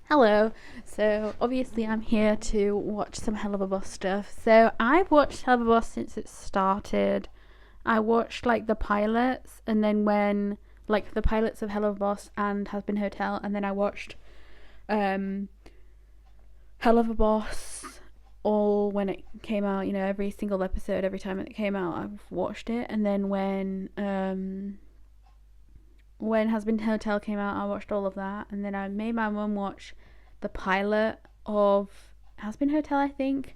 Hello. So obviously I'm here to watch some Helluva Boss stuff. So I've watched Helluva Boss since it started. I watched like the pilots and then when like the pilots of Helluva Boss and Has Been Hotel and then I watched um Helluva Boss all when it came out, every single episode, every time it came out, I've watched it. And then when Has Been Hotel came out, I watched all of that, and then I made my mum watch the pilot of Has Been Hotel, I think,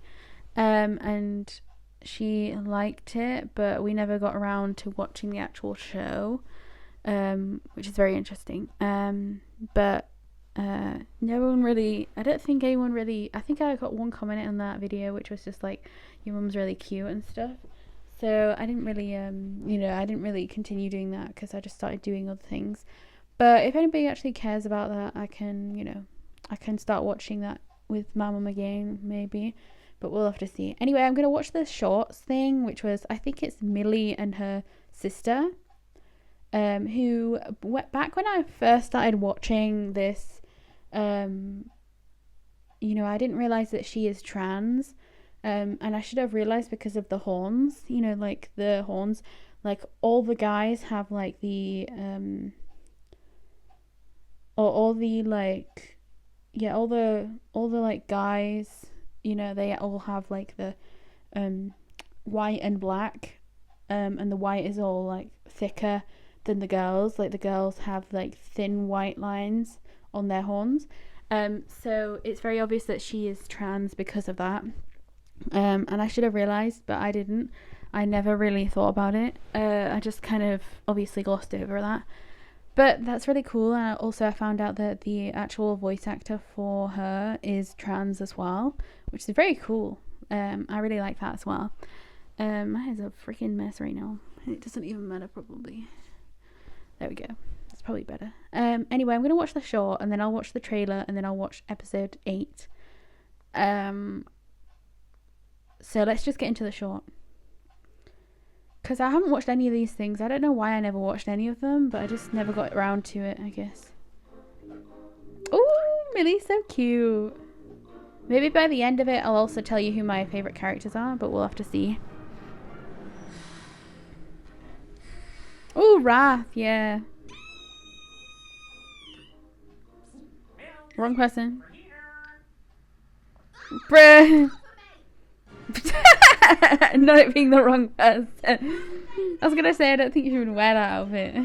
and she liked it, but we never got around to watching the actual show, which is very interesting. But no one really, I don't think anyone really, I think I got one comment on that video, which was just like, your mum's really cute and stuff. So I didn't really, I didn't really continue doing that because I just started doing other things. But if anybody actually cares about that, I can start watching that with my mum again, maybe. But we'll have to see. Anyway, I'm gonna watch the shorts thing, which was I think it's Millie and her sister, who back when I first started watching this, I didn't realize that she is trans. And I should have realized because of the horns, like the horns, like all the guys have like or all the like, yeah, all the like guys, they all have like the white and black, and the white is all like thicker than the girls. Like the girls have like thin white lines on their horns. So it's very obvious that she is trans because of that. And I should have realised, but I didn't. I never really thought about it. I just kind of obviously glossed over that. But that's really cool. And also, I found out that the actual voice actor for her is trans as well, which is very cool. I really like that as well. My hair's a freaking mess right now. It doesn't even matter, probably. There we go. That's probably better. Anyway, I'm going to watch the short, and then I'll watch the trailer, and then I'll watch episode 8. So let's just get into the short. Because I haven't watched any of these things. I don't know why I never watched any of them, but I just never got around to it, I guess. Oh, Millie's so cute. Maybe by the end of it, I'll also tell you who my favourite characters are, but we'll have to see. Oh, Wrath, yeah. Wrong person. Bruh. Not it being the wrong person. I was gonna say I don't think you should wear that outfit.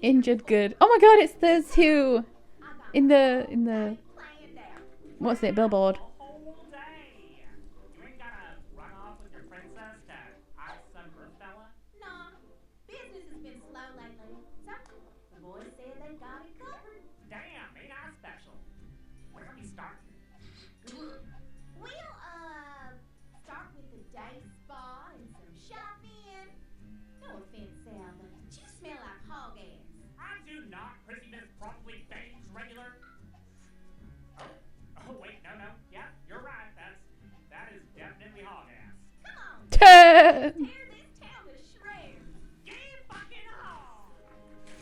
Injured good. Oh my god, it's those two in the what's it, billboard.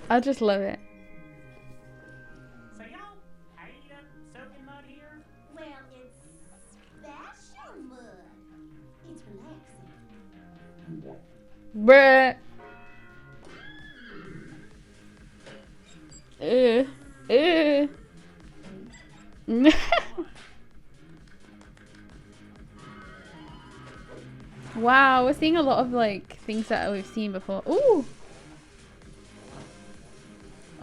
I just love it. Bruh. Wow, we're seeing a lot of like things that we've seen before. Ooh.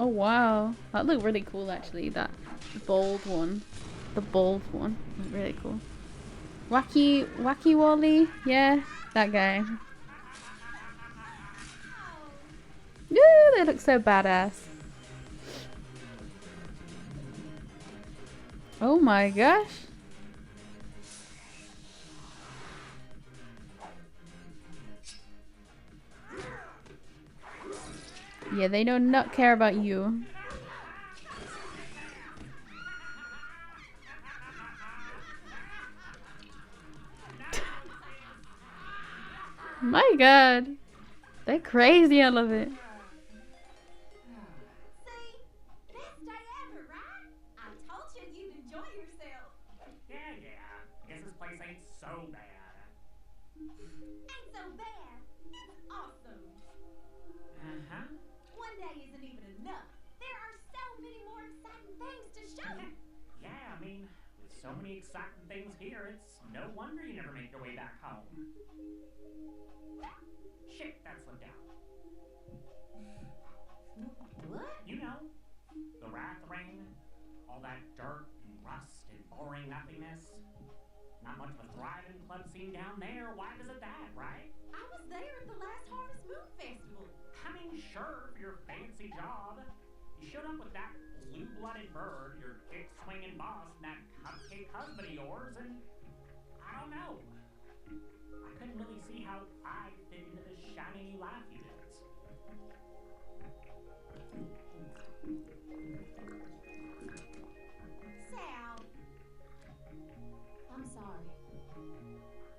Oh wow, that looked really cool actually. That bold one, the bold one, was really cool. Wacky Wally, yeah, that guy. Ooh, they look so badass. Oh my gosh. Yeah, they do not care about you. My god. They're crazy. I love it. See? Best day ever, right? I told you you'd enjoy yourself. Yeah. Guess this place ain't so bad. Ain't so bad. It's awesome. Uh-huh. One day isn't even enough. There are so many more exciting things to show. Yeah, I mean, with so many exciting things here, it's no wonder you never make your way back home. Shit, that slipped out. What? You know, the wrath ring, all that dirt and rust and boring nothingness. Not much of a thriving club scene down there. Why is it that, right? I was there at the last Harvest Moon Festival. I mean, sure, for your fancy job. You showed up with that blue-blooded bird, your dick-swinging boss, and that cupcake husband of yours, and I don't know. I couldn't really see how I fit into this shiny new life you built. Sal. I'm sorry.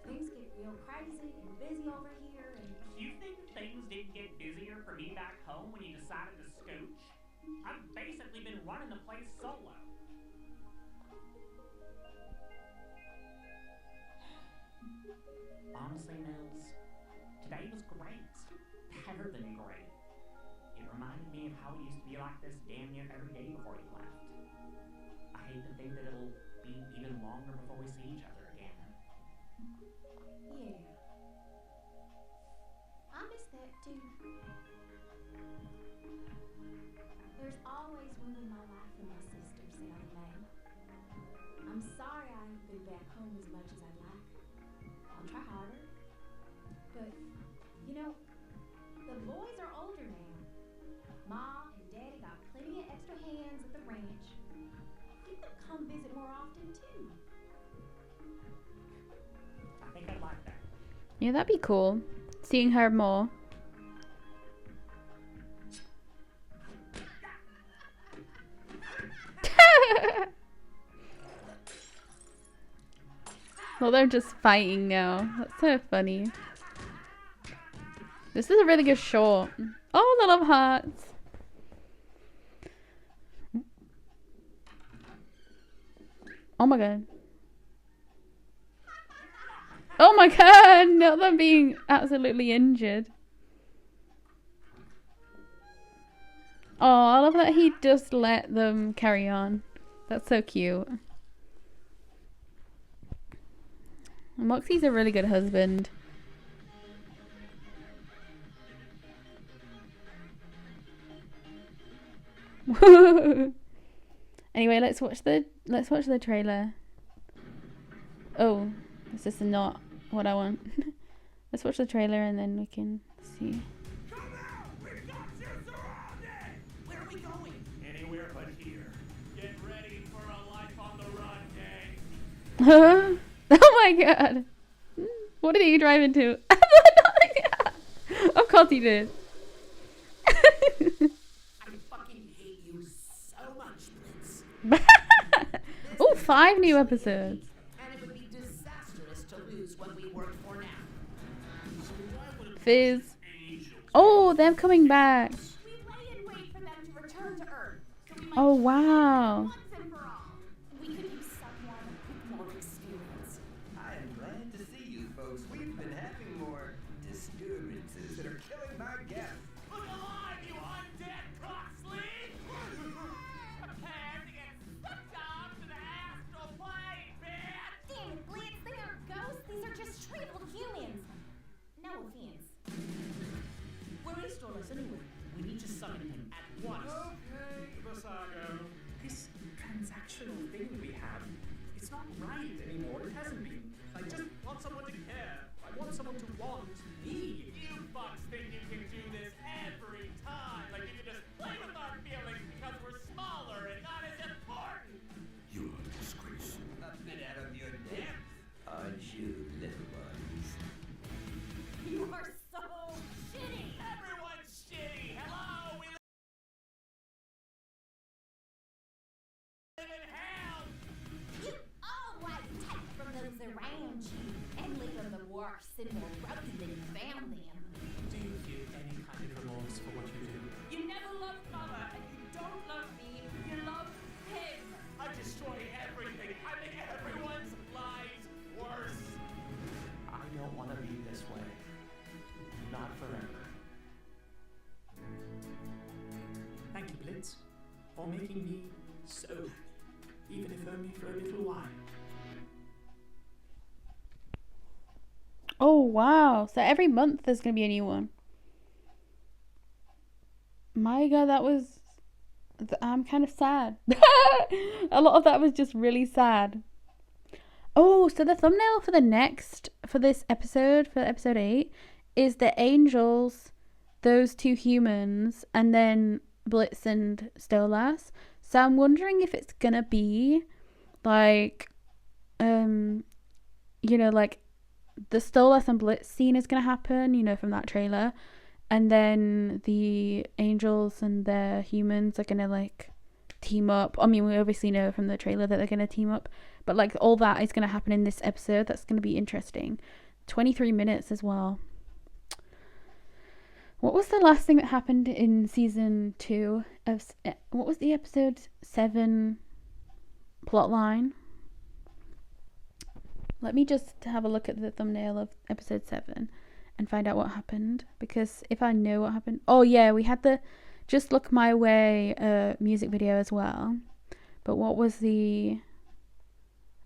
Things get real crazy and busy over here, and You think things didn't get busier for me back home when you decided to scooch? I've basically been running the place solo. Honestly, Mills, today was great. Better than great. It reminded me of how it used to be like this damn near every day before you left. I hate to think that it'll be even longer before we see each other again. yeah. I miss that too. There's always room in my life for my sister, Sally Mae. I'm sorry I haven't been back home as much as I'd like. I'll try harder. But, you know, the boys are older now. Ma and Daddy got plenty of extra hands at the ranch. You could come visit more often too. I think I'd like that. Yeah, that'd be cool. Seeing her more. Well, they're just fighting now. That's so funny. This is a really good short. Oh, the love hearts. Oh my god. Oh my god, not them being absolutely injured. Oh, I love that he just let them carry on. That's so cute. Moxie's a really good husband. Anyway, let's watch the trailer. Oh, this is not what I want. Let's watch the trailer and then we can see. Come out! We've got you surrounded! Where are we going? Anywhere but here. Get ready for a life on the run, gang. Oh my god. What did he drive into? Of course he did. I fucking hate you so much, Blitz. Oh, 5 new episodes. And it would be disastrous to lose what we work for now. Fizz. Oh, they're coming back. We lay in wait for them to return to Earth. So we might Oh, wow. once and for all. We could use someone with more experience. I am glad to see you folks. We've been having more disturbances that are killing my guests. Look alive, you undead cocksleeve! Prepare to get sucked off to the astral plane, bitch! Damn it, Blitz, they aren't ghosts. These are just shriveled humans. No offense. Where is Doris anyway? We need to summon him at once. Okay, Vasago. This transactional thing we have, it's not right anymore. It hasn't been. I just want someone to care. I want someone to want me. You fucks think you can do this every time. Like you can just play with our feelings because we're smaller and not as important. You are a disgrace. A bit out of your depth, aren't you, little ones? You are so shitty. Everyone's shitty. Hello, we live in hell. You always take from those around you and leave them the worse and more broken than you found them. Do you making me so happy, even if only for a little while. Oh, wow. So every month there's going to be a new one. My God, that was... I'm kind of sad. A lot of that was just really sad. Oh, so the thumbnail for this episode, for episode 8, is the angels, those two humans, and then Blitz and Stolas. So I'm wondering if it's gonna be like, like the Stolas and Blitz scene is gonna happen, from that trailer, and then the angels and the humans are gonna like team up. I mean, we obviously know from the trailer that they're gonna team up, but like all that is gonna happen in this episode. That's gonna be interesting. 23 minutes as well. What was the last thing that happened in season 2 of what was the episode 7 plotline? Let me just have a look at the thumbnail of episode 7 and find out what happened, because if I know what happened... Oh yeah, we had the Just Look My Way music video as well. But what was the...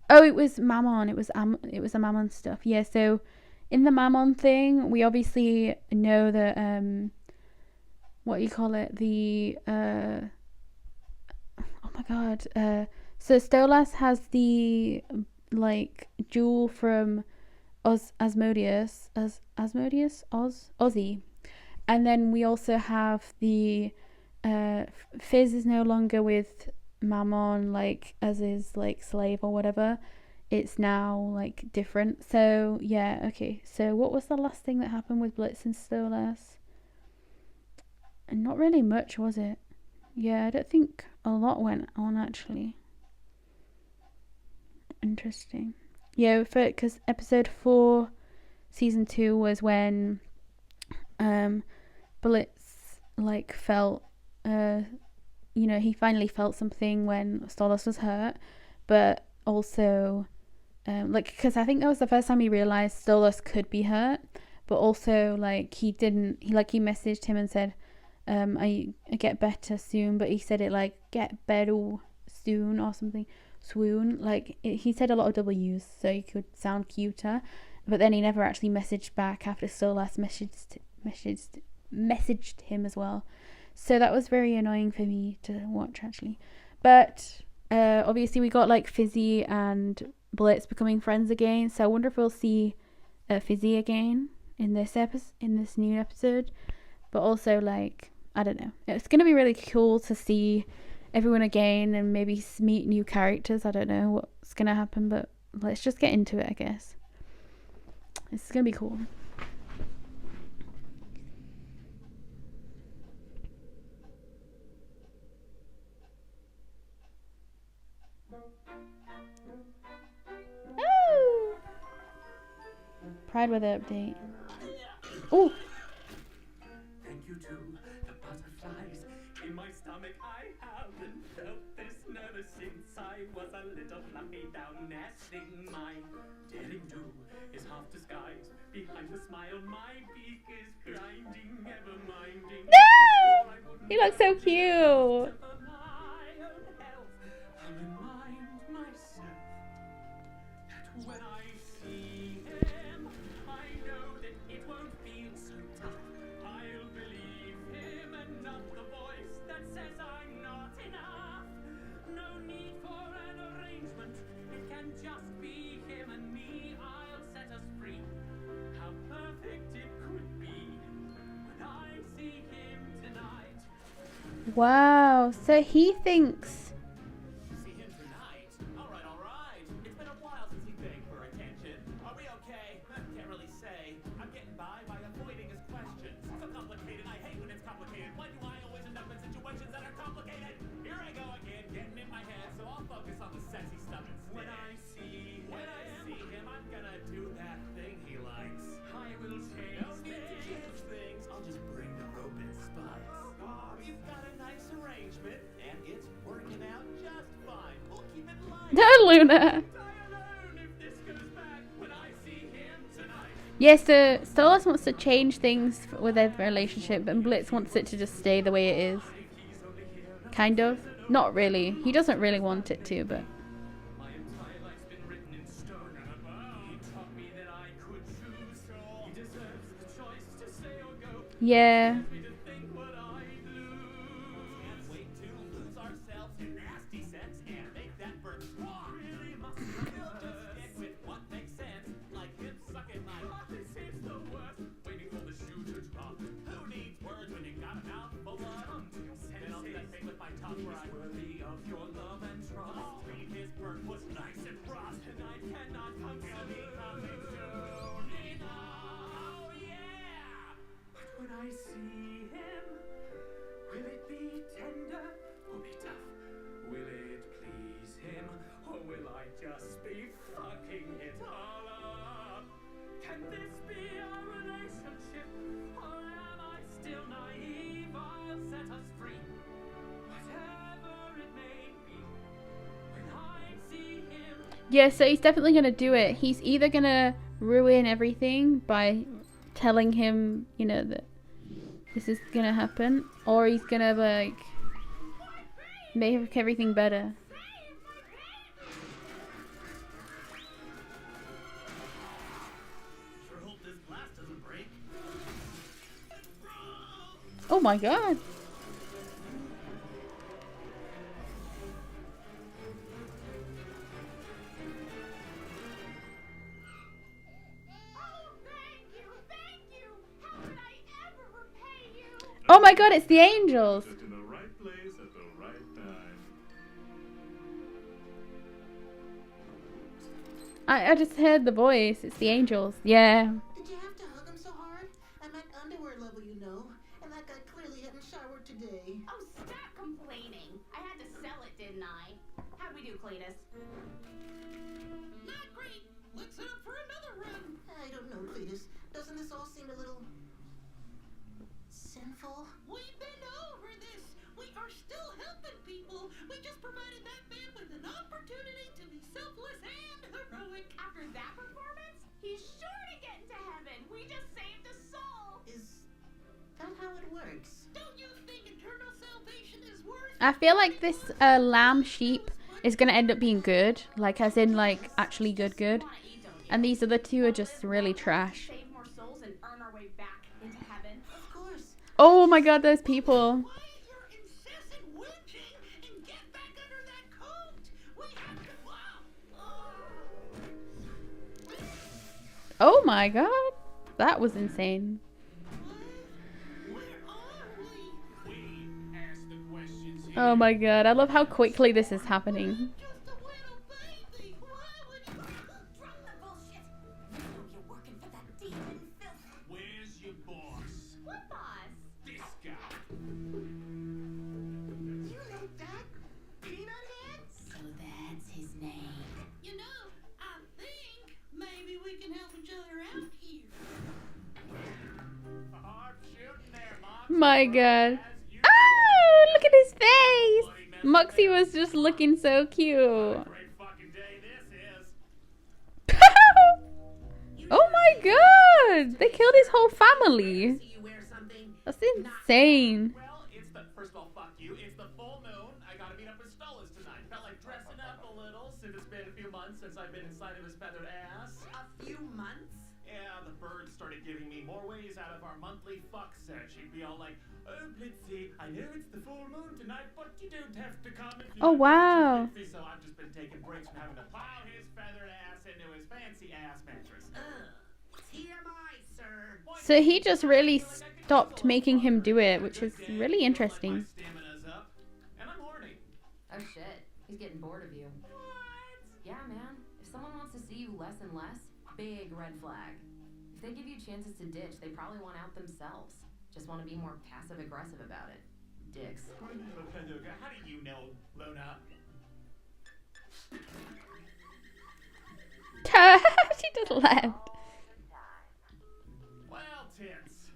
Oh, it was Mammon. It was the Mammon stuff. Yeah, so in the Mammon thing, we obviously know that what do you call it? The oh my God. So Stolas has the like jewel from Asmodeus, Ozzy. And then we also have the Fizz is no longer with Mammon, like as his like slave or whatever. It's now like different. So yeah, okay. So what was the last thing that happened with Blitz and Stolas? And not really much, was it? Yeah, I don't think a lot went on actually. Interesting. Yeah, because episode 4 season 2 was when Blitz like felt he finally felt something when Stolas was hurt, but also because I think that was the first time he realized Stolas could be hurt, but also like he messaged him and said I get better soon, but he said it like get better soon or something, swoon, like he said a lot of W's so he could sound cuter, but then he never actually messaged back after Stolas messaged him as well. So that was very annoying for me to watch actually. But obviously we got like Fizzy and Blitz becoming friends again, so I wonder if we'll see Fizzy again in this new episode. But also like, I don't know, it's gonna be really cool to see everyone again and maybe meet new characters. I don't know what's gonna happen, but let's just get into it, I guess. It's gonna be cool. Oh! Pride weather update. Oh! Thank you to the butterflies in my stomach. I haven't felt this nervous since I was a little fluffy down nesting. My daring do is half disguised behind the smile. My beak is grinding, ever minding. No! He looks so cute. I'll remind myself that when I see him, I know that it won't feel so tough. I'll believe him and not the voice that says I'm not enough. No need for an arrangement, it can just be him and me. I'll set us free. How perfect it could be when I see him tonight. Wow, so he thinks... See him tonight? All right. It's been a while since he begged for attention. Are we okay? Can't really say. I'm getting by avoiding his questions. So complicated. I hate when it's complicated. Why do I always end up in situations that are complicated? Here I go again, getting in my head, so I'll focus on the sexy stuff instead. When I see him, I'm gonna do that thing he likes. I will change no need to change things. I'll just bring the rope and spice. We've got a nice arrangement, and it's working out just fine. We'll keep it light. No, Luna. Yes, so Stolas wants to change things with their relationship, and Blitz wants it to just stay the way it is. Kind of. Not really. He doesn't really want it to, but My entire life's been written in stone and above. He taught me that I could choose. He deserves the choice to stay or go. yeah. Me to think what I'd lose. Can't wait to lose ourselves in nasty sex and make that bird squawk. Really must we'll just stick with what makes sense, like him sucking my Oh, this is the worst. Waiting for the shoe to drop. Who needs words when you got a mouth full of them? And I'll do that thing with my tongue where I Worthy of your love and trust. I'll read his bird was nice and rough. And I cannot come Will be coming soon enough. Oh yeah! But when I see him, will it be tender or be tough? Will it please him or will I just be fucking it all up? Can this be our relationship or am I still naive? I'll set us free, whatever it may be. When I see him, Yeah, so he's definitely gonna do it. He's either gonna ruin everything by telling him, you know, that this is gonna happen, or he's gonna like make everything better. Sure hope this glass doesn't break. Oh my god. Oh, thank you, thank you. How could I ever repay you? Oh my god, it's the angels. Just in the right place at the right time. I just heard the voice. It's the angels. Yeah. Did you have to hug him so hard? I'm at underwear level, you know. And that guy clearly hadn't showered today. Oh, stop complaining. I had to sell it, didn't I? How'd we do, Cletus? Not great. Let's set up for another run. I don't know, Cletus. Doesn't this all seem a little sinful? We've been over this. We are still helping people. We just provided that man with an opportunity to be selfless and heroic. After that performance, he's sure to get into heaven. We just saved a soul. Is that how it works? Don't you think eternal salvation is worth I feel like this lamb sheep is gonna end up being good, like as in like actually good. Wanna eat, don't you? And these other two are just really trash. Save more souls and earn our way back into heaven. Of course. Oh my god, those people. Quiet your incessant whinging and get back under that coat. We have to. Wow. Oh my god. That was insane. Where are we? we ask the questions here. Oh my god, I love how quickly this is happening. Just a little baby. Why would you? Drop the bullshit. You know you're working for that demon filth. Where's your boss? What boss? This guy. You know that? Peanut Head? So that's his name. You know, I think maybe we can help each other out here. Hard shooting there, Mox. My god. As usual. Oh, look at his face. Moxie was just looking so cute. Great fucking day this is. Oh my god. They killed his whole family. See you wear something. That's insane. Well, it's the first of all, fuck you. It's the full moon. I gotta meet up with Stolas tonight. Felt like dressing up a little since it's been a few months since I've been inside of his feathered ass. A few months? Yeah, the bird started giving me more ways out of our monthly fuck set. She'd be all like, "Oh, Blitzy, I know it's the full moon tonight, but you don't have to come if you Oh, don't want wow. to, Blitzy." So I've just been taking breaks from having to plow his feathered ass into his fancy ass mattress. TMI, sir. So he just really stopped making him do it, which is really interesting. My stamina's up, and I'm horny. Oh shit, he's getting bored of you. What? Yeah, man. If someone wants to see you less and less, big red flag. If they give you chances to ditch, they probably want out themselves. Just want to be more passive aggressive about it. Dicks. How do you know, Luna? She just left. Well, tits.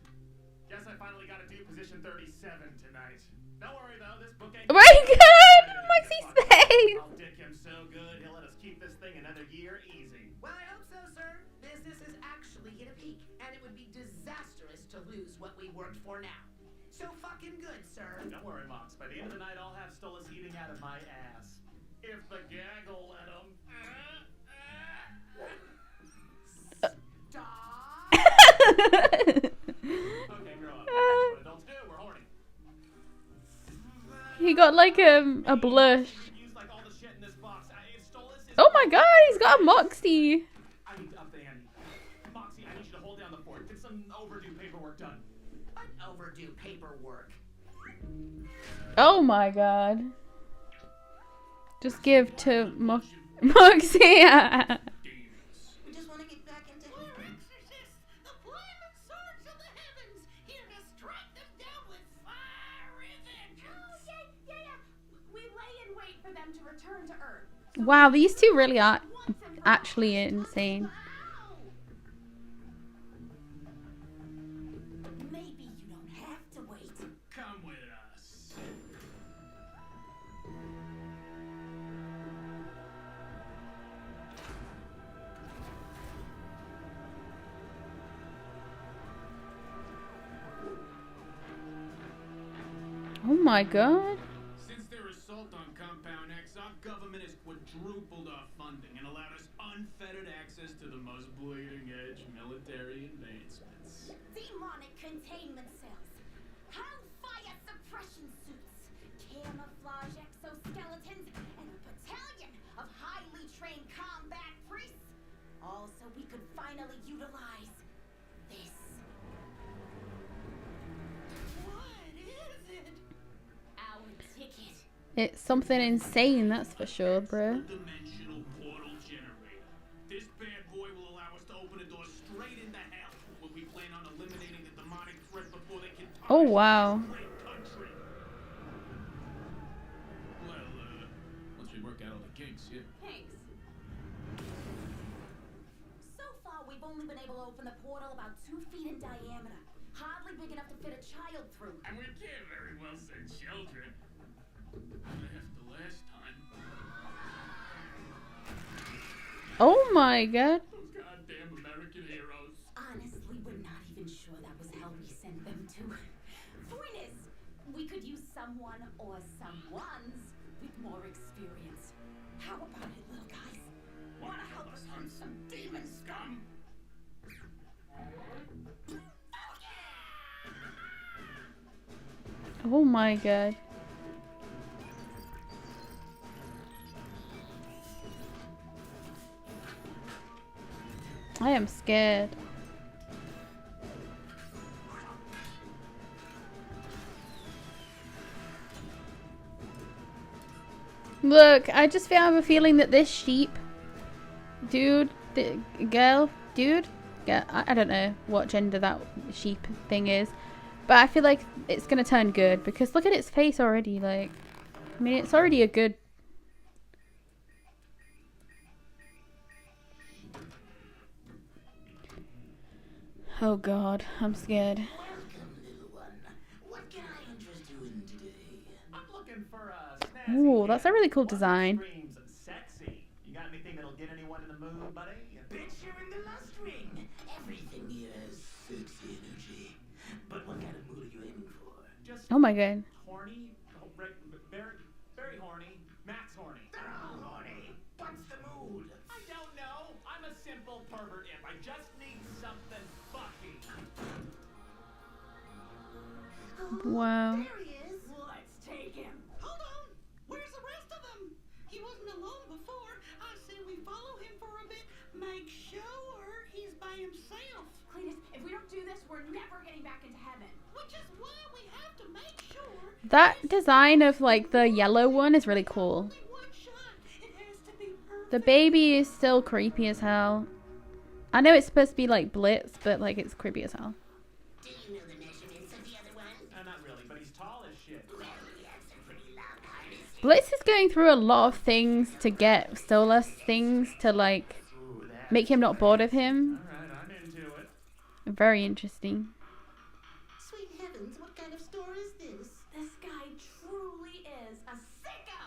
Guess I finally got to do position 37 tonight. Don't worry though, this book ain't. Oh my god, Moxie's face. I'll dick him so good, he'll let us keep this thing another year easy. Well, I hope so, sir. Business has actually hit a peak, and it would be disastrous to lose what we worked for now. So fucking good, sir. Don't worry, Mox. By the end of the night, I'll have Stolas eating out of my ass. If the gag will let him. Okay, grow up. That's what adults do. We're horny. He got like a blush. Use, like, all the shit in this box. If Stolas is Oh my god, he's got a moxie. I need to up the ante. Moxie, I need you to hold down the fort. Get some overdue paperwork done. What overdue paperwork? Oh my god. Just give to Moxie. We just want to get back into our exorcists, the flaming swords of the heavens, here to strike them down with fire and vengeance. Oh, yeah. We lay in wait for them to return to Earth. Wow, these two really are actually insane. Maybe you don't have to wait. Come with us. Oh my god. Since their assault on Compound X, our government has quadrupled our funding and allowed us unfettered access to the most bleeding-edge military advancements. Demonic containment cells, hellfire suppression suits, camouflage exoskeletons, and a battalion of highly trained combat priests. All so we could finally utilize this. What is it? Our ticket. It's something insane, that's for sure, bro. Dimensional portal generator. This bad boy will allow us to open a door straight into hell, where we plan on eliminating the demonic threat before they can touch Oh wow. this great country. Well, once we work out all the kinks, yeah. Thanks. So far, we've only been able to open the portal about 2 feet in diameter. Hardly big enough to fit a child through. And we can't very well send children. After last time. Oh my god. Those goddamn American heroes. Honestly, we're not even sure that was hell we sent them to. Point is, we could use someone or someones with more experience. How about it, little guys? Wanna help us hunt some demon scum? Oh my god. I am scared. Look, I just have a feeling that this sheep, dude, girl, I don't know what gender that sheep thing is, but I feel like it's gonna turn good because look at its face already. Like, I mean, it's already a good. Oh God, I'm scared. Welcome, little one. What can I interest you in today? I'm looking for a snazzy Ooh, that's a kid. really cool One that design. screams sexy. You got anything that'll get anyone in the mood, buddy? Bitch, you're in the lust ring. Everything here has sexy energy. But what kind of mood are you aiming for? Just Oh my God. horny, very horny, max horny. They're all horny. What's the mood? I don't know. I'm a simple pervert imp. I just need something fucky. Wow. There he is. Let's take him. Hold on. Where's the rest of them? He wasn't alone before. I say we follow him for a bit. Make sure he's by himself. Cletus, if we don't do this, we're never getting back into heaven. Which is why we have to make sure That design of like the yellow one is really cool. only one shot. It has to be perfect. The baby is still creepy as hell. I know it's supposed to be like Blitz, but like it's creepy as hell. Do you know the measurements of the other one? Not really, but he's tall as shit. Well, he has a pretty long harness. Blitz is going through a lot of things to get Stolas things to like Ooh, that. make him not bored of him. Alright, I'm into it. Very interesting. Sweet heavens, what kind of store is this? This guy truly is a sicko.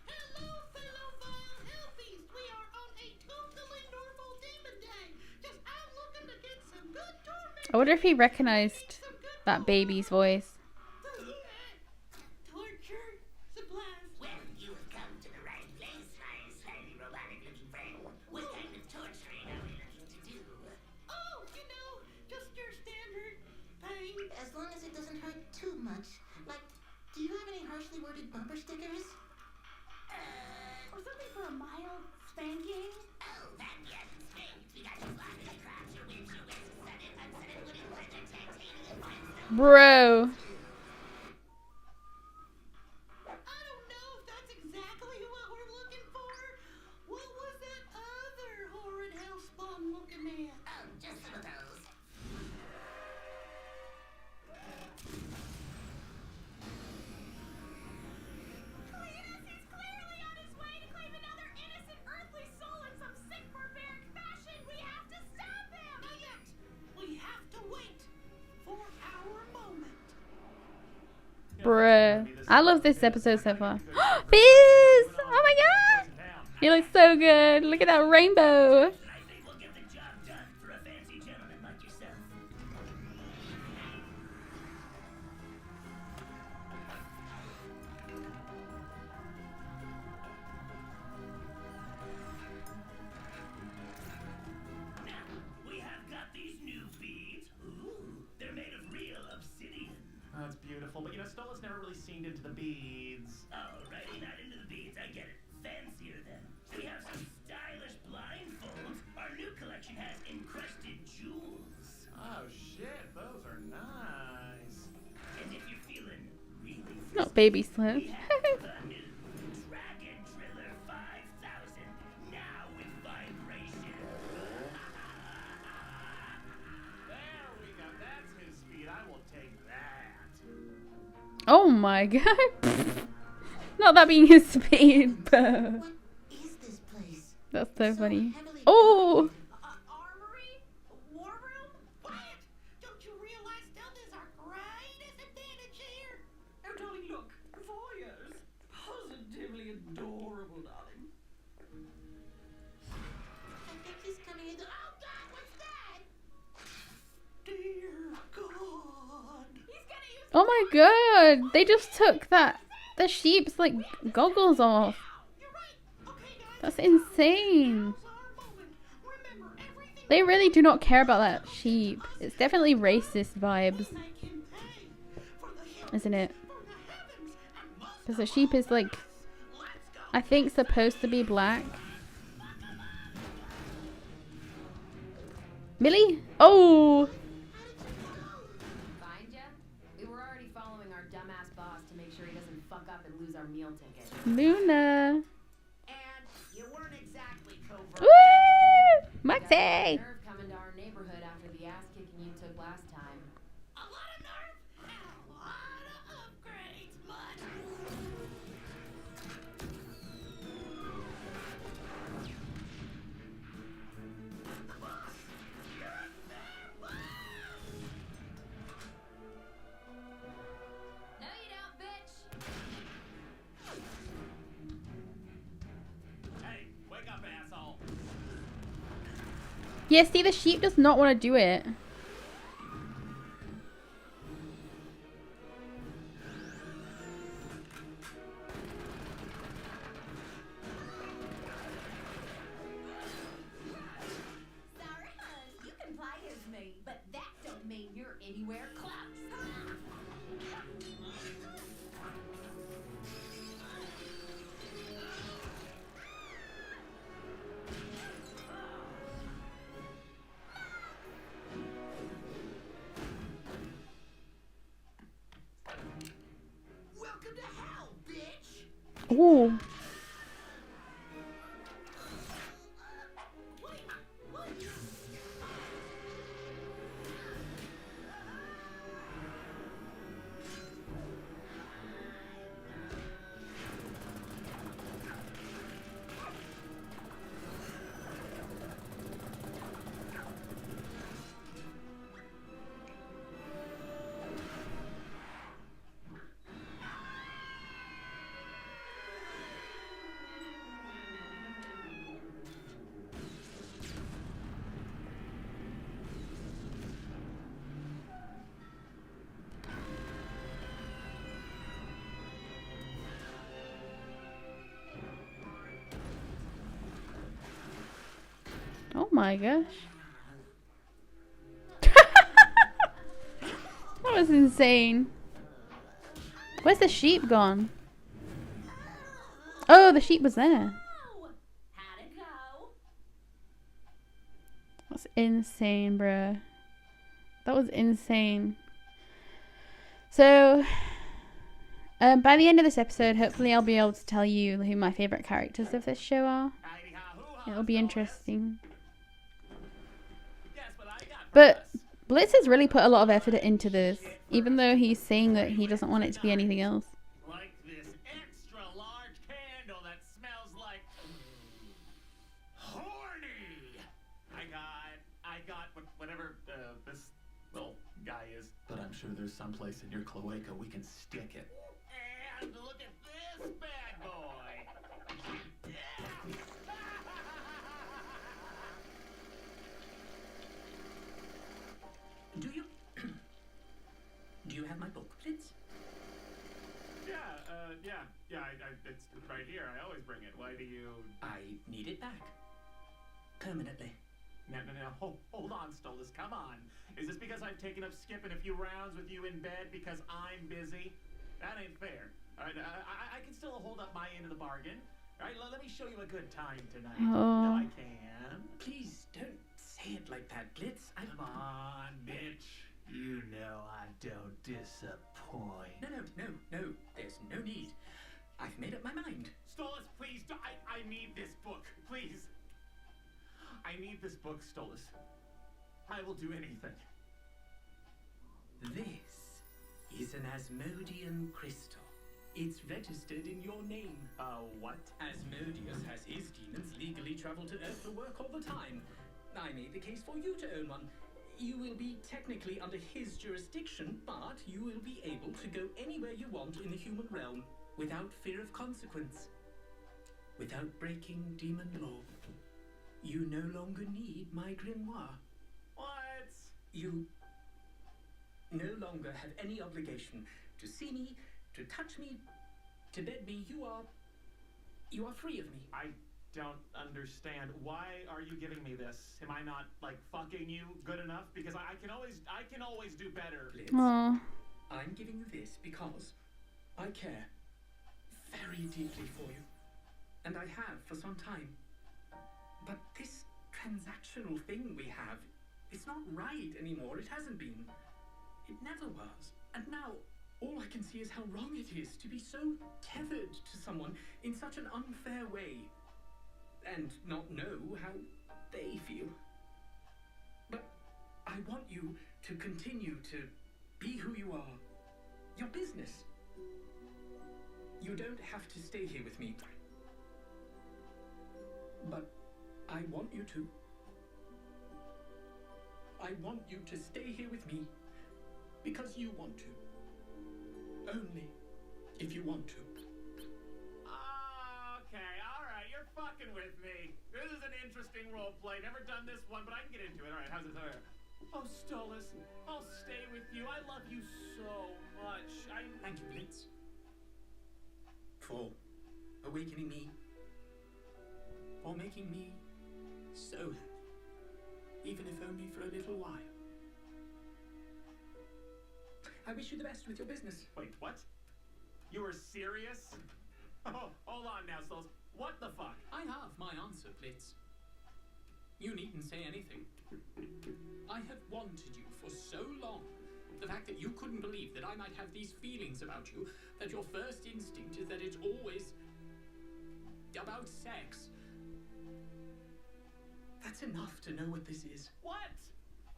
Hello, fellow vile hellfiends. We are on a totally normal demon day. Just out looking to get some I wonder if he recognized that baby's voice. Torture supplies. Well, you have come to the right place, my slightly robotic-looking friend. What kind of torturing are we looking to do? Oh, just your standard pain. As long as it doesn't hurt too much. Like, do you have any harshly worded bumper stickers? Or something for a mild spanking? Oh, that yes, spanked. We got your block, your crotch, your winch, your whisk, sunnet, unsunnet, wooden, leather, titanium, brimstone. Bro. I don't know if that's exactly what we're looking for. What was that other horrid hellspawn looking at? Oh, just some of those. Cletus, he's clearly on his way to claim another innocent earthly soul in some sick barbaric fashion. We have to stop him! Not yet. We have to wait for our moment. Bruh. I love this episode so far. Fizz! Oh my god! He looks so good. Look at that rainbow. I think we'll get the job done for a fancy gentleman like yourself. Now, we have got these new beads. Ooh, they're made of real obsidian. Oh, it's beautiful, but Stola's never really seemed into the beads. Alrighty, not into the beads, I get it. Fancier then. We have some stylish blindfolds. Our new collection has encrusted jewels. Oh shit, those are nice. And if you're feeling really Not baby slip. we have the new Dragon Driller 5000, now with vibration. There we go, that's his speed. I will take that. Oh my god. Not that being his speed, but What is this place? that's so funny. heavily Oh! Armory? War room? Quiet! Don't you realize stealth is our greatest advantage here? Oh, darling, look. Voyeurs. Positively adorable, darling. I think he's coming into. Oh God, what's that? Dear God. He's gonna use Oh my god! They just took the sheep's like goggles off. You're right. Okay, guys. That's insane. Now's our moment. Remember, everything They really do not care about that sheep. It's definitely racist vibes, make him pay for the hill, isn't it? for the heavens, and most Because the sheep is like, let's go. I think supposed to be black. Millie? Oh! Find ya? We were already following our dumbass boss to make sure he doesn't fuck up and lose our meal ticket. Luna. And you weren't exactly covert. Woo! Got Maxie! nerve coming to our neighborhood after the ass kicking you took last time. A lot of nerve and a lot of upgrades, but No, you don't, bitch! Hey, wake up, asshole. Yeah, see, the sheep does not want to do it. Sorry, hun. You can play as me, but that don't mean you're anywhere close. Welcome to hell, bitch. Ooh. my gosh. That was insane. Where's the sheep gone? Oh, the sheep was there. How'd it go? That's insane, bruh. That was insane. So, by the end of this episode, hopefully I'll be able to tell you who my favourite characters of this show are. It'll be interesting. But Blitz has really put a lot of effort into this, even though he's saying that he doesn't want it to be anything else. Like this extra large candle that smells like horny. I got whatever this little guy is. But I'm sure there's someplace in your cloaca we can stick it. And look at this bad boy. Do you have my book, Blitz? Yeah, it's right here. I always bring it. Why do you... I need it back. Permanently. No. Hold on, Stolas. Come on. Is this because I've taken up skipping a few rounds with you in bed because I'm busy? That ain't fair. All right, I can still hold up my end of the bargain. All right, let me show you a good time tonight. Oh. No, I can. Please don't say it like that, Blitz. Come on, bitch. You know I don't disappoint. No. There's no need. I've made up my mind. Stolas, please. I need this book. Please. I need this book, Stolas. I will do anything. This is an Asmodean crystal. It's registered in your name. What? Asmodeus has his demons legally travel to Earth for work all the time. I made the case for you to own one. You will be technically under his jurisdiction, but you will be able to go anywhere you want in the human realm without fear of consequence. Without breaking demon law. You no longer need my grimoire. What? You no longer have any obligation to see me, to touch me, to bed me. You are free of me. I don't understand. Why are you giving me this? Am I not, like, fucking you good enough? Because I can always do better. Blitz, Aww. I'm giving you this because I care very deeply for you. And I have for some time. But this transactional thing we have, it's not right anymore. It hasn't been. It never was. And now, all I can see is how wrong it is to be so tethered to someone in such an unfair way. And not know how they feel. But I want you to continue to be who you are. Your business. You don't have to stay here with me. But I want you to. I want you to stay here with me because you want to. Only if you want to. Okay, alright, you're fucking with me. This is an interesting role play. Never done this one, but I can get into it. Alright, how's this? Alright. Oh, Stolas, I'll stay with you. I love you so much. Thank you, Blitz. For awakening me. For making me so happy. Even if only for a little while. I wish you the best with your business. Wait, what? You were serious? Oh, hold on now, Stolas. What the fuck? I have my answer, Blitz. You needn't say anything. I have wanted you for so long. The fact that you couldn't believe that I might have these feelings about you, that your first instinct is that it's always about sex. That's enough to know what this is. What?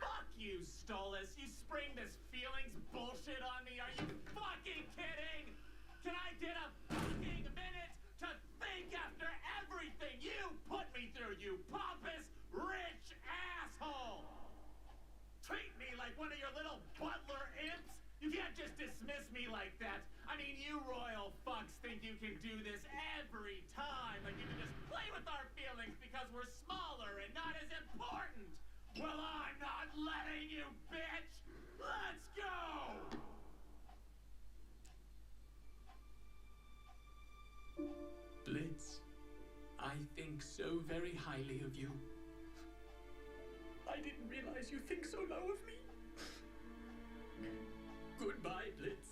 Fuck you, Stolas. You spring this feelings bullshit on me. Are you fucking kidding? Can I get a fucking minute to think after everything you put me through, you pompous, rich asshole? Treat me like one of your little butler imps? You can't just dismiss me like that. I mean, you royal fucks think you can do this every time. Like you can just play with our feelings because we're smaller and not as important. Well, I'm not letting you, bitch! Let's go! Blitz, I think so very highly of you. didn't realize you think so low of me. Goodbye, Blitz.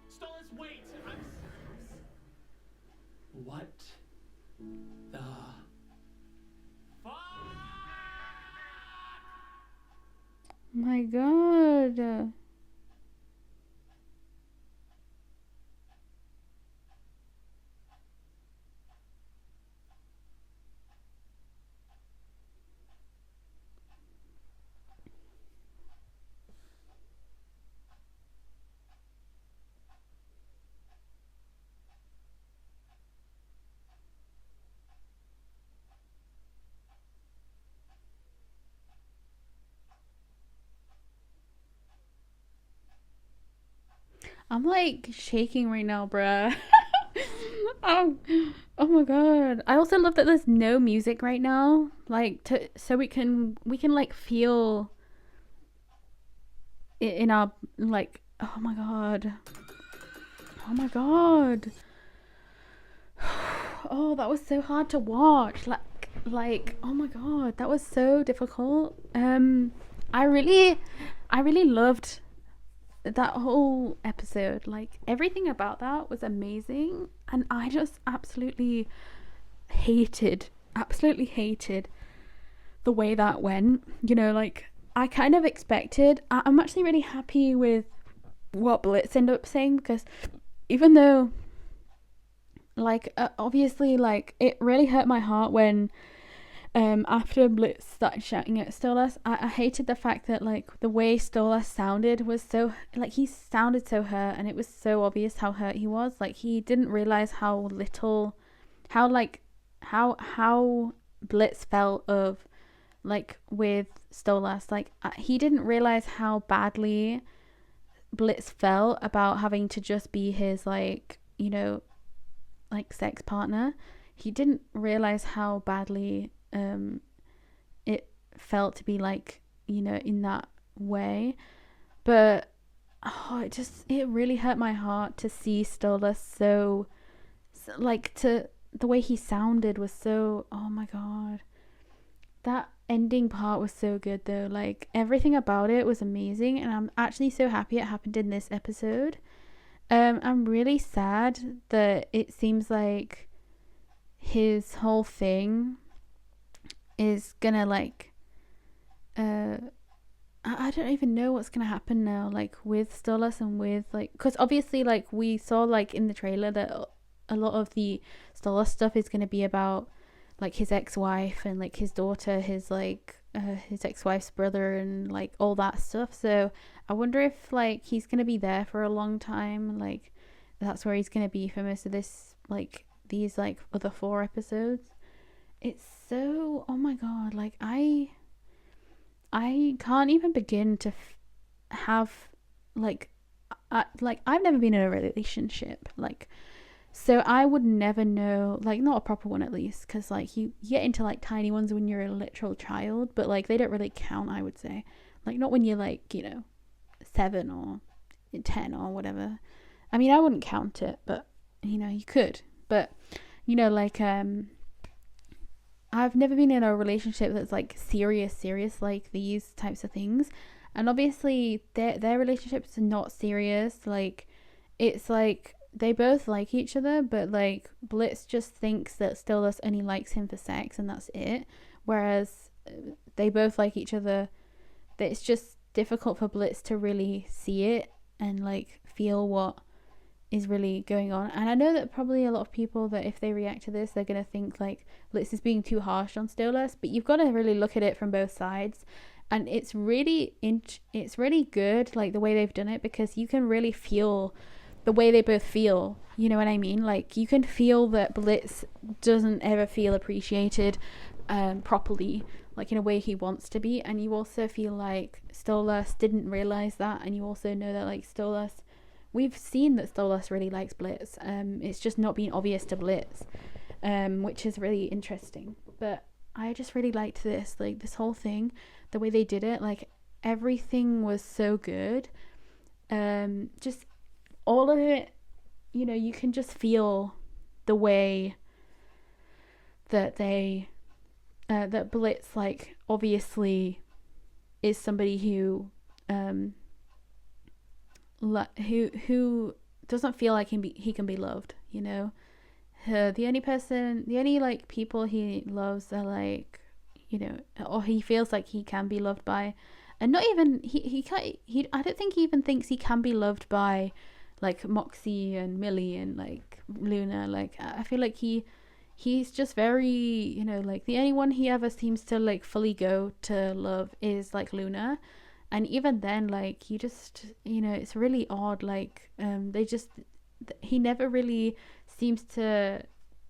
Stolas, wait! I'm What the... fuck! My God. I'm like shaking right now, bruh. Oh, oh my God. I also love that there's no music right now. Like so we can like feel it in our like, oh my God. Oh my God. Oh, that was so hard to watch. Like oh my God, that was so difficult. I really loved that whole episode. Like everything about that was amazing, and I just absolutely hated the way that went. You know, like I kind of expected. I'm actually really happy with what Blitz ended up saying, because even though like obviously like it really hurt my heart when after Blitz started shouting at Stolas, I hated the fact that like the way Stolas sounded was so like, he sounded so hurt, and it was so obvious how hurt he was. Like he didn't realize how Blitz felt of like with Stolas. Like he didn't realize how badly Blitz felt about having to just be his like, you know, like sex partner. He didn't realize how badly it felt to be like, you know, in that way. But it really hurt my heart to see Stolas so like, to the way he sounded was so, oh my God. That ending part was so good though. Like everything about it was amazing, and I'm actually so happy it happened in this episode. I'm really sad that it seems like his whole thing is gonna like I don't even know what's gonna happen now, like with Stolas and with like, because obviously like we saw like in the trailer that a lot of the Stolas stuff is gonna be about like his ex-wife and like his daughter, his like his ex-wife's brother, and like all that stuff. So I wonder if like he's gonna be there for a long time, like that's where he's gonna be for most of this, like these like other 4 episodes. It's so, oh my God, like I can't even begin to have like I've never been in a relationship, like, so I would never know, like not a proper one at least, because like you get into like tiny ones when you're a literal child, but like they don't really count, I would say. Like not when you're like, you know, 7 or 10 or whatever. I mean, I wouldn't count it, but you know, you could. But you know, like I've never been in a relationship that's like serious like these types of things. And obviously their relationships are not serious. Like it's like they both like each other, but like Blitz just thinks that Stolas only likes him for sex and that's it, whereas they both like each other. That it's just difficult for Blitz to really see it and like feel what is really going on. And I know that probably a lot of people, that if they react to this, they're gonna think like Blitz is being too harsh on Stolas, but you've got to really look at it from both sides. And it's really good, like the way they've done it, because you can really feel the way they both feel, you know what I mean? Like you can feel that Blitz doesn't ever feel appreciated properly, like in a way he wants to be, and you also feel like Stolas didn't realize that, and you also know that like Stolas, we've seen that Stolas really likes Blitz, it's just not been obvious to Blitz, which is really interesting. But I just really liked this, like this whole thing, the way they did it, like everything was so good, just all of it, you know, you can just feel the way that they that Blitz like obviously is somebody who who doesn't feel like he can be loved, you know. The only like people he loves are like, you know, or he feels like he can be loved by, and not even he can't, he I don't think he even thinks he can be loved by like Moxie and Millie and like Luna. Like I feel like he's just very, you know, like the only one he ever seems to like fully go to love is like Luna, and even then like he just, you know, it's really odd, like he never really seems to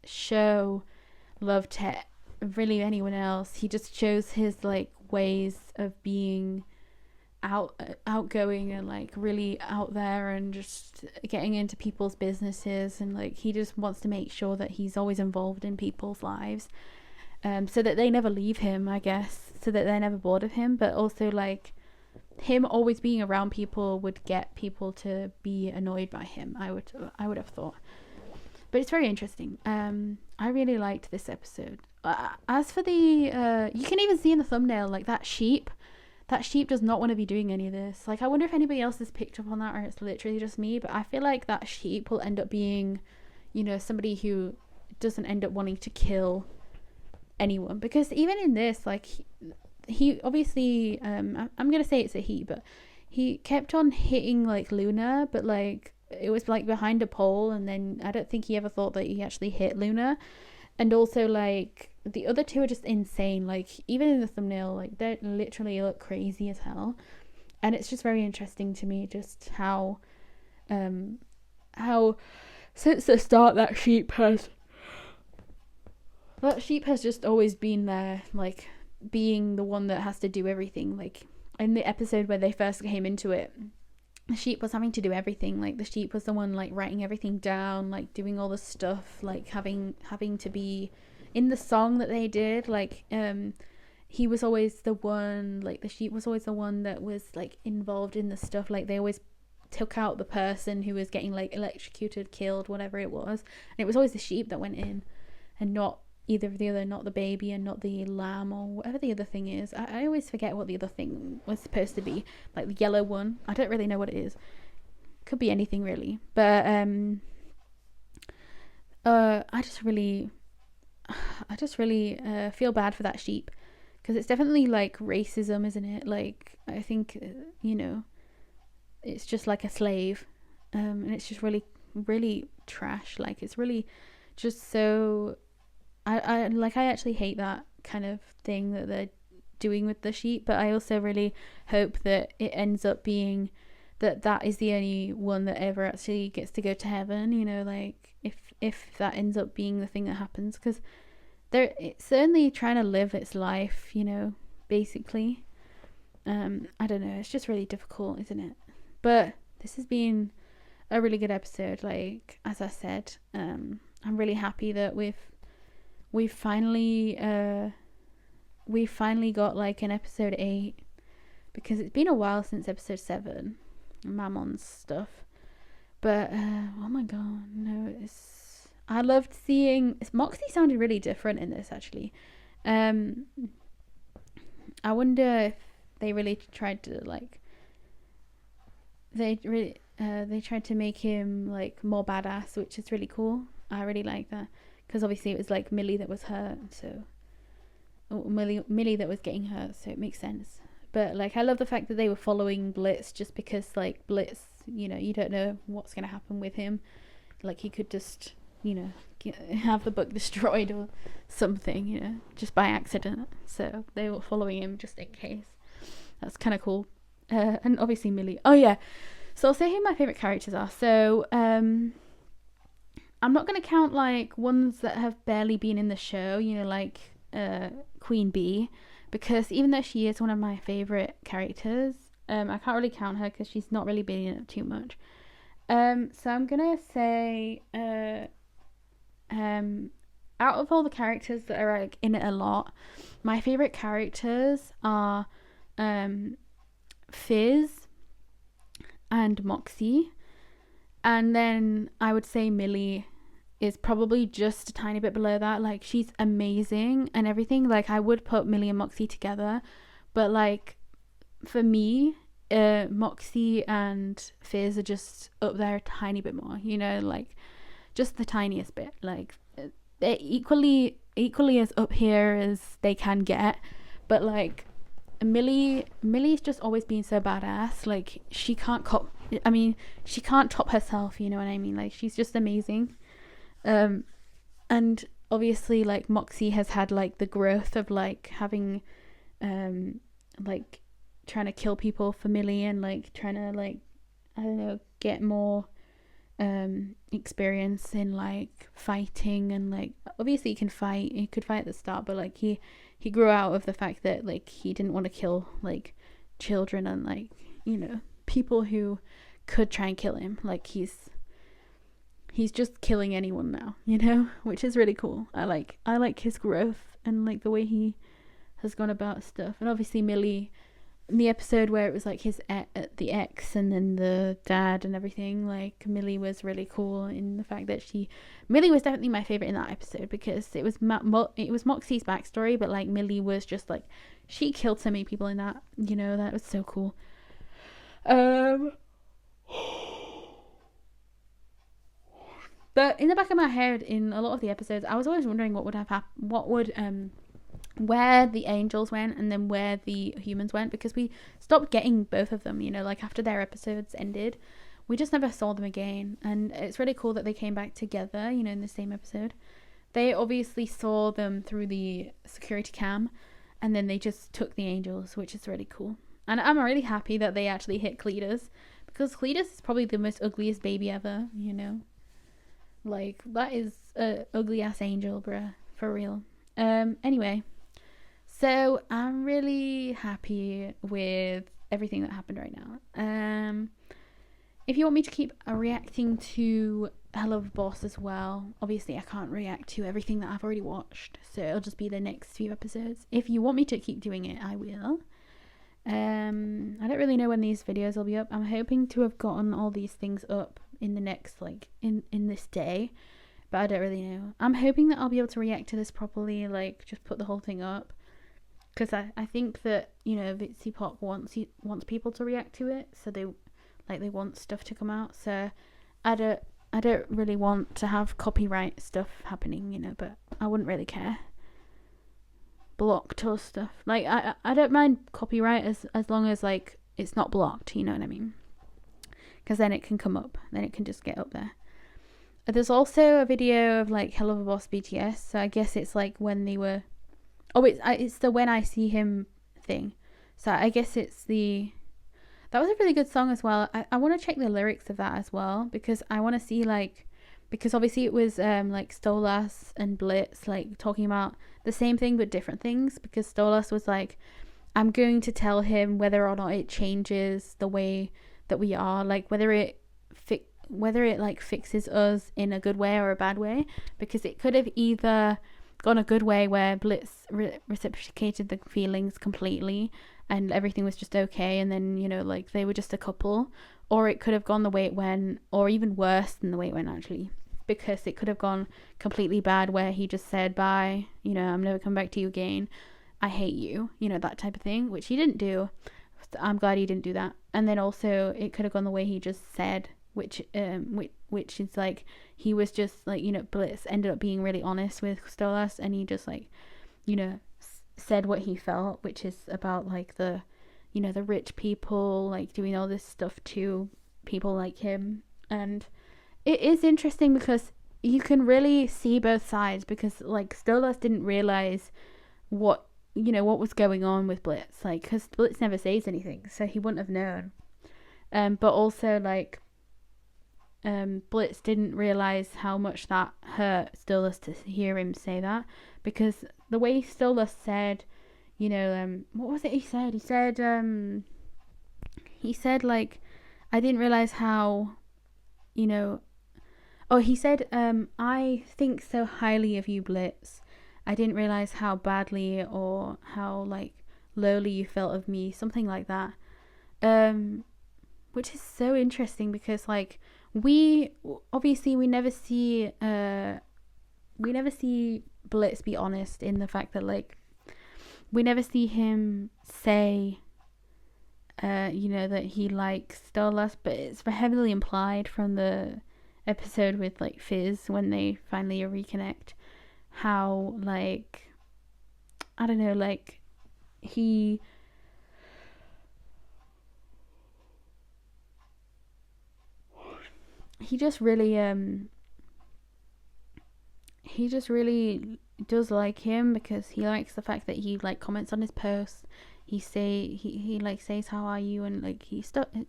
show love to really anyone else. He just shows his like ways of being outgoing and like really out there and just getting into people's businesses, and like he just wants to make sure that he's always involved in people's lives, so that they never leave him, I guess, so that they're never bored of him. But also like him always being around people would get people to be annoyed by him, I would have thought. But it's very interesting. I really liked this episode. As for the you can even see in the thumbnail, like that sheep does not want to be doing any of this. Like I wonder if anybody else has picked up on that, or it's literally just me, but I feel like that sheep will end up being, you know, somebody who doesn't end up wanting to kill anyone, because even in this, like he obviously I'm gonna say it's a he, but he kept on hitting like Luna, but like it was like behind a pole, and then I don't think he ever thought that he actually hit Luna. And also like the other two are just insane. Like even in the thumbnail, like they literally look crazy as hell, and it's just very interesting to me just how since the start that sheep has just always been there, like being the one that has to do everything. Like in the episode where they first came into it, the sheep was having to do everything. Like the sheep was the one like writing everything down, like doing all the stuff, like having to be in the song that they did. Like he was always the one, like the sheep was always the one that was like involved in the stuff. Like they always took out the person who was getting like electrocuted, killed, whatever it was, and it was always the sheep that went in, and not either of the other, not the baby and not the lamb or whatever the other thing is. I always forget what the other thing was supposed to be, like the yellow one. I don't really know what it is. Could be anything really, but I just really feel bad for that sheep, because it's definitely like racism, isn't it? Like I think you know, it's just like a slave, and it's just really trash. Like it's really just so I actually hate that kind of thing that they're doing with the sheep, but I also really hope that it ends up being that is the only one that ever actually gets to go to heaven, you know, like if that ends up being the thing that happens, because it's certainly trying to live its life, you know, basically. I don't know, it's just really difficult, isn't it? But this has been a really good episode. Like as I said, I'm really happy that we've finally got like an episode 8, because it's been a while since episode 7, Mammon's stuff. But oh my god, no, I loved seeing Moxie sounded really different in this actually. I wonder if they really tried to like they tried to make him like more badass, which is really cool. I really like that, because obviously it was like Millie that was hurt, so Millie that was getting hurt, so it makes sense. But like I love the fact that they were following Blitz, just because like Blitz, you know, you don't know what's going to happen with him. Like he could just, you know, have the book destroyed or something, you know, just by accident. So they were following him just in case. That's kind of cool. And obviously Millie. Oh yeah, so I'll say who my favourite characters are. So I'm not going to count like ones that have barely been in the show, you know, like Queen Bee, because even though she is one of my favourite characters, I can't really count her because she's not really been in it too much. So I'm going to say out of all the characters that are like in it a lot, my favourite characters are Fizz and Moxie, and then I would say Millie is probably just a tiny bit below that. Like she's amazing and everything. Like I would put Millie and Moxie together, but like for me, Moxie and Fizz are just up there a tiny bit more, you know, like just the tiniest bit. Like they're equally as up here as they can get, but like Millie's just always been so badass. Like she can't top herself, you know what I mean? Like she's just amazing. And obviously like Moxie has had like the growth of like having like trying to kill people for Millie, and like trying to like, I don't know, get more experience in like fighting. And like obviously he could fight at the start, but like he grew out of the fact that like he didn't want to kill like children and like, you know, people who could try and kill him. Like he's just killing anyone now, you know, which is really cool. I like his growth and like the way he has gone about stuff. And obviously Millie, in the episode where it was like the ex and then the dad and everything, like Millie was really cool in the fact that Millie was definitely my favorite in that episode, because it was Moxie's backstory, but like Millie was just like, she killed so many people in that, you know, that was so cool. But in the back of my head, in a lot of the episodes, I was always wondering what would have happened, where the angels went and then where the humans went, because we stopped getting both of them, you know, like after their episodes ended, we just never saw them again. And it's really cool that they came back together, you know, in the same episode. They obviously saw them through the security cam, and then they just took the angels, which is really cool. And I'm really happy that they actually hit Cletus, because Cletus is probably the most ugliest baby ever, you know. Like, that is a ugly ass angel, bruh, for real. Anyway, so I'm really happy with everything that happened right now. If you want me to keep reacting to Helluva Boss as well, obviously I can't react to everything that I've already watched, so it'll just be the next few episodes. If you want me to keep doing it, I will. I don't really know when these videos will be up. I'm hoping to have gotten all these things up in the next, like, in this day, but I don't really know. I'm hoping that I'll be able to react to this properly, like, just put the whole thing up, because I think that, you know, Vitsy Pop wants people to react to it, so they want stuff to come out, so I don't really want to have copyright stuff happening, you know, but I wouldn't really care. Blocked or stuff, like, I don't mind copyright as long as, like, it's not blocked, you know what I mean? Because then it can come up, then it can just get up there. There's also a video of like Helluva Boss BTS, so I guess it's like when they were, it's the When I See Him thing, so I guess it's that was a really good song as well. I want to check the lyrics of that as well, because I want to see, like, because obviously it was like Stolas and Blitz like talking about the same thing but different things, because Stolas was like, I'm going to tell him whether or not it changes the way that we are, like whether it like fixes us in a good way or a bad way, because it could have either gone a good way where Blitz reciprocated the feelings completely and everything was just okay, and then, you know, like they were just a couple, or it could have gone the way it went, or even worse than the way it went, actually, because it could have gone completely bad where he just said, bye, you know, I'm never coming back to you again, I hate you, you know, that type of thing, which he didn't do. I'm glad he didn't do that. And then also it could have gone the way he just said, which is like, he was just like, you know, Blitz ended up being really honest with Stolas, and he just like, you know, said what he felt, which is about like the, you know, the rich people like doing all this stuff to people like him. And it is interesting because you can really see both sides, because like Stolas didn't realize what was going on with Blitz, like, because Blitz never says anything, so he wouldn't have known. But also like Blitz didn't realize how much that hurt Stolas to hear him say that, because the way Stolas said, you know, what was it he said? He said like, I didn't realize how, you know, he said, I think so highly of you, Blitz. I didn't realize how badly or how like lowly you felt of me, something like that. Which is so interesting, because like we never see Blitz be honest in the fact that like we never see him say you know, that he likes Stolas, but it's heavily implied from the episode with like Fizz when they finally reconnect, how like, I don't know, like he just really does like him, because he likes the fact that he like comments on his posts. He like says how are you, and like he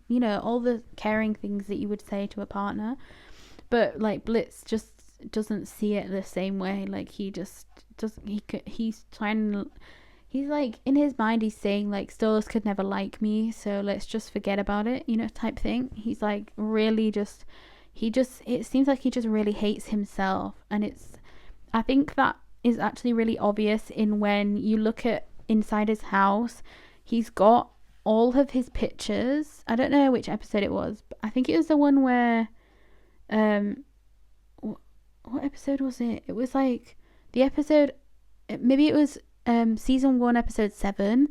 you know, all the caring things that you would say to a partner. But like Blitz just doesn't see it the same way. Like he just doesn't, he's like, in his mind he's saying like, Stolas could never like me, so let's just forget about it, you know, type thing. He's like really just, it seems like he just really hates himself. And I think that is actually really obvious in when you look at inside his house. He's got all of his pictures. I don't know which episode it was, but I think it was the one where what episode was it? It was like the episode, maybe it was season 1 episode 7,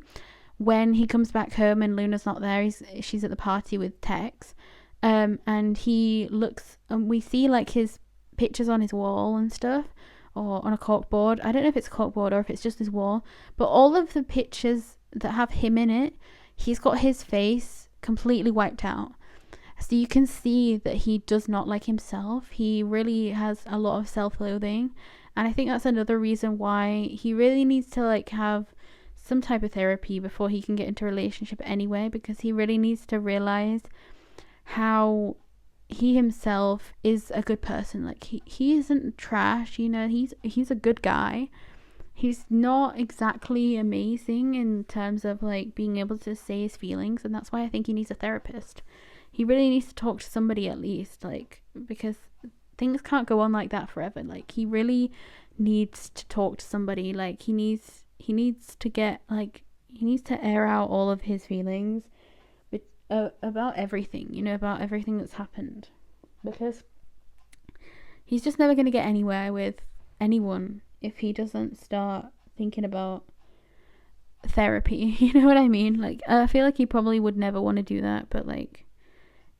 when he comes back home and Luna's not there. She's at the party with Tex, and he looks, and we see like his pictures on his wall and stuff, or on a corkboard. I don't know if it's a corkboard or if it's just his wall, but all of the pictures that have him in it, he's got his face completely wiped out. So you can see that he does not like himself. He really has a lot of self-loathing. And I think that's another reason why he really needs to like have some type of therapy before he can get into a relationship anyway, because he really needs to realize how he himself is a good person. Like he isn't trash, you know, he's a good guy. He's not exactly amazing in terms of like being able to say his feelings, and that's why I think he needs a therapist. He really needs to talk to somebody at least, like, because things can't go on like that forever. Like he really needs to talk to somebody. Like he needs to get, like, he needs to air out all of his feelings about everything, you know, about everything that's happened, because he's just never going to get anywhere with anyone if he doesn't start thinking about therapy. You know what I mean? Like, I feel like he probably would never want to do that, but like,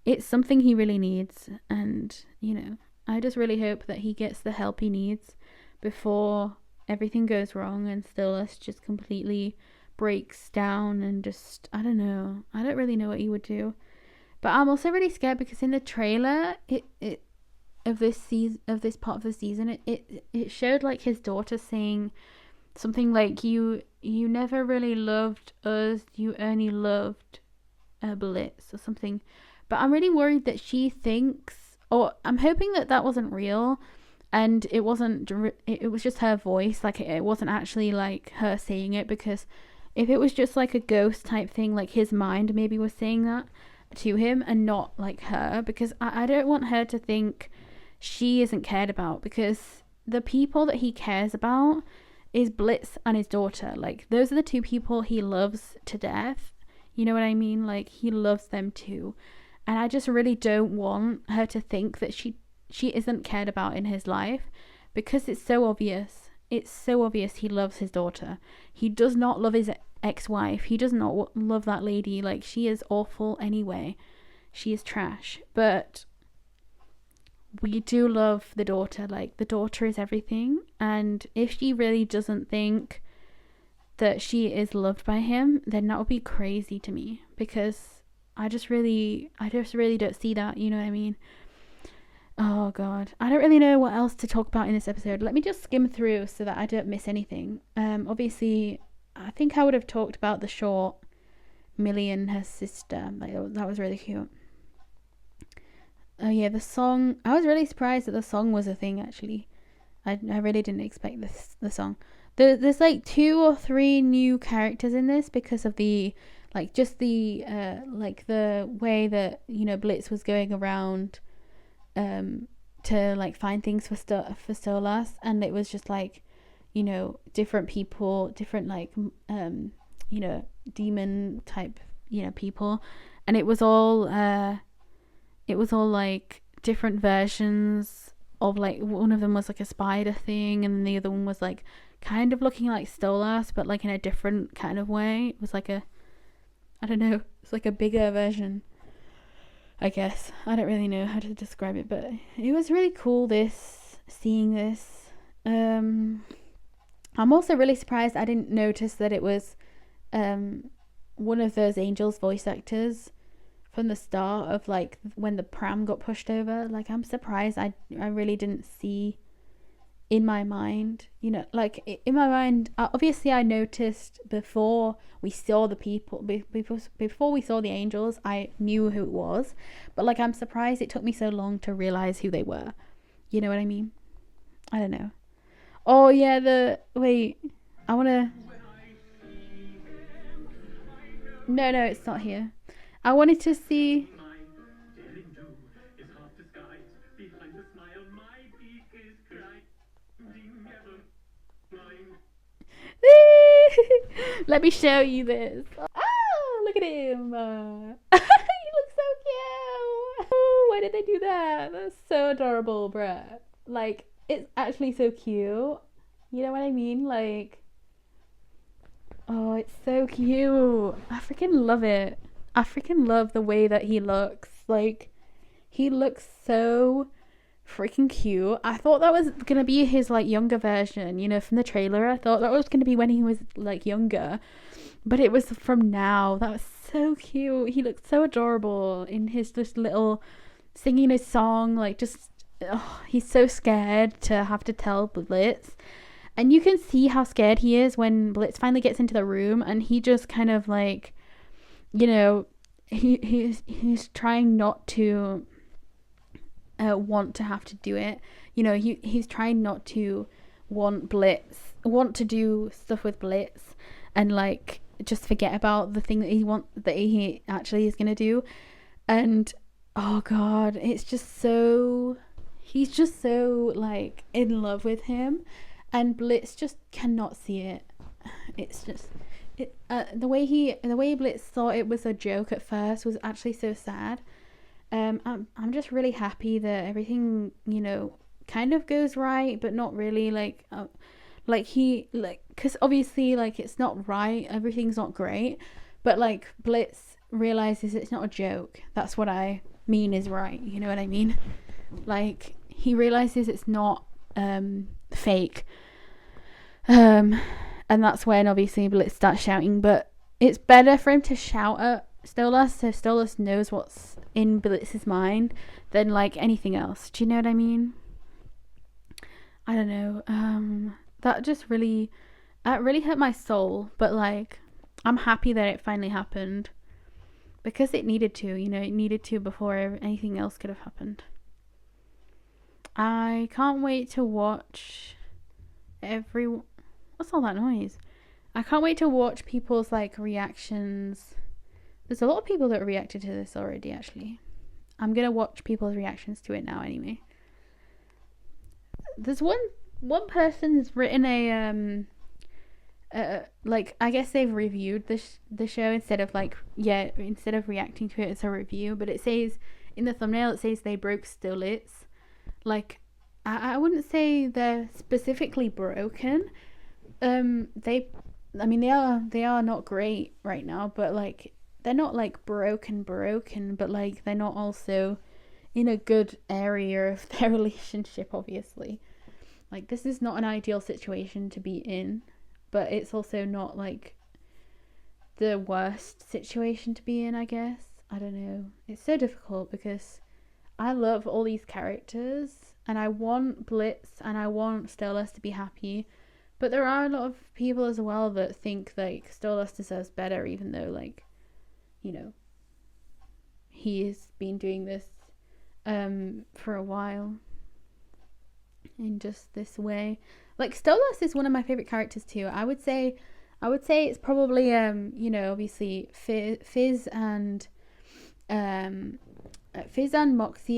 it's something he really needs. And, you know, I just really hope that he gets the help he needs before everything goes wrong and Stolas just completely breaks down and just, I don't know. I don't really know what he would do. But I'm also really scared because in the trailer of this part of the season, it showed like his daughter saying something like, you never really loved us, you only loved Blitz, or something. But I'm really worried that she thinks, or I'm hoping that wasn't real, and it was just her voice, like it wasn't actually like her saying it, because if it was just like a ghost type thing, like his mind maybe was saying that to him and not like her, because I don't want her to think she isn't cared about, because the people that he cares about is Blitz and his daughter. Like, those are the two people he loves to death, you know what I mean? Like, he loves them too. And I just really don't want her to think that she isn't cared about in his life, because it's so obvious. It's so obvious he loves his daughter. He does not love his ex-wife. He does not love that lady. Like, she is awful anyway. She is trash. But we do love the daughter. Like, the daughter is everything. And if she really doesn't think that she is loved by him, then that would be crazy to me, because I just really don't see that, you know what I mean? Oh god, I don't really know what else to talk about in this episode. Let me just skim through so that I don't miss anything. Obviously, I think I would have talked about the short Millie and her sister. Like, that was really cute. Oh yeah, the song. I was really surprised that the song was a thing, actually. I really didn't expect the song. There's like 2 or 3 new characters in this because of the, like, just the like the way that, you know, Blitz was going around to like find things for Stolas, and it was just like, you know, different people, different like you know, demon type, you know, people, and it was all like different versions of, like, one of them was like a spider thing, and the other one was like kind of looking like Stolas, but like in a different kind of way. It was like a I don't know. It's like a bigger version, I guess. I don't really know how to describe it, but it was really cool seeing this. I'm also really surprised I didn't notice that it was one of those Angels voice actors from the start of like when the pram got pushed over. Like, I'm surprised I really didn't see in my mind, you know, like in my mind, obviously I noticed before we saw the people, before we saw the Angels, I knew who it was, but like I'm surprised it took me so long to realize who they were. You know what I mean? I don't know. Oh yeah, wait, I wanna, no, it's not here. I wanted to see. My daring do is half disguised behind the smile. My beak is grinding ever mine. Let me show you this. Oh, look at him. He looks so cute. Oh, why did they do that? That's so adorable, bruh. Like, it's actually so cute. You know what I mean? Like, oh, it's so cute. I freaking love it. I freaking love the way that he looks. Like, he looks so freaking cute. I thought that was gonna be his like younger version, you know, from the trailer. I thought that was gonna be when he was like younger, but it was from now. That was so cute. He looked so adorable in his just little singing his song. Like, just he's so scared to have to tell Blitz, and you can see how scared he is when Blitz finally gets into the room, and he just kind of like, you know, he's trying not to want to have to do it. You know, he's trying not to want to do stuff with Blitz, and like just forget about the thing that he actually is gonna do. And oh god, he's just so like in love with him, and Blitz just cannot see it. It's just the way Blitz thought it was a joke at first was actually so sad. I'm just really happy that everything, you know, kind of goes right, but not really. Because obviously, like, it's not right, everything's not great, but like Blitz realizes it's not a joke. That's what I mean is right. You know what I mean? Like, he realizes it's not fake. And that's when obviously Blitz starts shouting, but it's better for him to shout at Stolas so Stolas knows what's in Blitz's mind than like anything else. Do you know what I mean? I don't know. That just really hurt my soul, but like I'm happy that it finally happened because it needed to, you know, it needed to before anything else could have happened. I can't wait to watch what's all that noise? I can't wait to watch people's like reactions. There's a lot of people that reacted to this already, actually. I'm gonna watch people's reactions to it now anyway. There's one person who's written like, I guess they've reviewed the show instead of reacting to it as a review, but it says in the thumbnail, it says they broke Stolitz. Like, I wouldn't say they're specifically broken. They are not great right now, but like they're not like broken, but like they're not also in a good area of their relationship, obviously. Like, this is not an ideal situation to be in, but it's also not like the worst situation to be in, I guess. I don't know. It's so difficult because I love all these characters and I want Blitz and I want Stolas to be happy, but there are a lot of people as well that think like Stolas deserves better, even though, like, you know, he's been doing this for a while in just this way. Like, Stolas is one of my favorite characters too. I would say it's probably you know, obviously Fizz and Moxie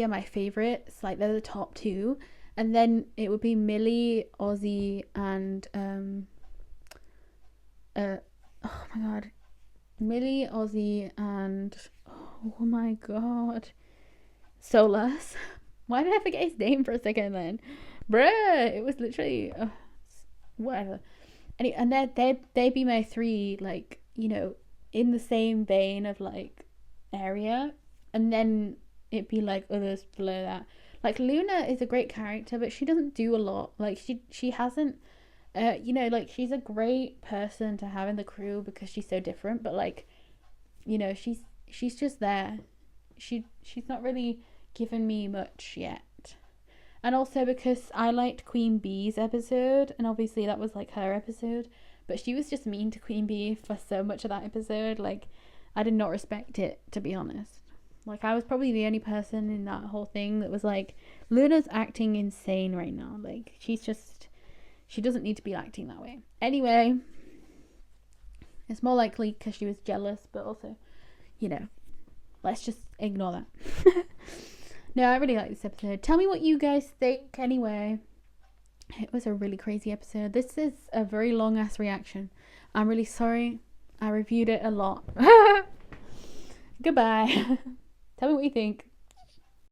are my favorites. Like, they're the top two, and then it would be Millie, Ozzy, and oh my god, Millie, Ozzy, and oh my god, Stolas. Why did I forget his name for a second then? Bruh, it was literally whatever. And they'd be my three, like, you know, in the same vein of like area, and then it'd be like others below that. Like Luna is a great character, but she doesn't do a lot. Like she hasn't you know, like she's a great person to have in the crew because she's so different, but like, you know, she's just there. She's not really given me much yet. And also because I liked Queen Bee's episode, and obviously that was like her episode, but she was just mean to Queen Bee for so much of that episode. Like, I did not respect it, to be honest. Like, I was probably the only person in that whole thing that was like, Luna's acting insane right now. Like, she doesn't need to be acting that way. Anyway, it's more likely because she was jealous, but also, you know, let's just ignore that. No, I really like this episode. Tell me what you guys think anyway. It was a really crazy episode. This is a very long ass reaction. I'm really sorry. I reviewed it a lot. Goodbye. Tell me what you think.